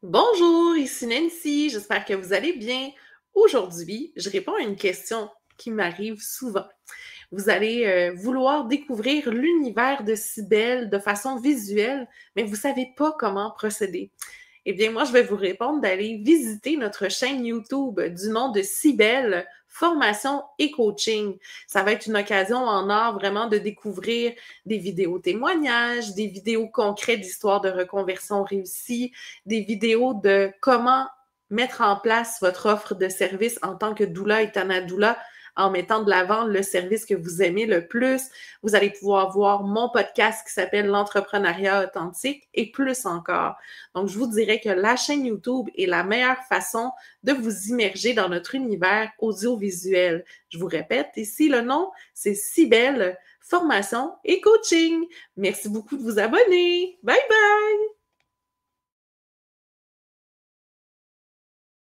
Bonjour, ici Nancy, j'espère que vous allez bien. Aujourd'hui, je réponds à une question qui m'arrive souvent. Vous allez vouloir découvrir l'univers de Cybèle de façon visuelle, mais vous ne savez pas comment procéder. Eh bien, moi, je vais vous répondre d'aller visiter notre chaîne YouTube du nom de Cybèle, Formation et Coaching. Ça va être une occasion en or vraiment de découvrir des vidéos témoignages, des vidéos concrètes d'histoires de reconversion réussie, des vidéos de comment mettre en place votre offre de service en tant que doula et tanadoula en mettant de l'avant le service que vous aimez le plus. Vous allez pouvoir voir mon podcast qui s'appelle L'entrepreneuriat authentique et plus encore. Donc, je vous dirais que la chaîne YouTube est la meilleure façon de vous immerger dans notre univers audiovisuel. Je vous répète, ici, le nom, c'est Cybèle, formation et coaching. Merci beaucoup de vous abonner. Bye bye!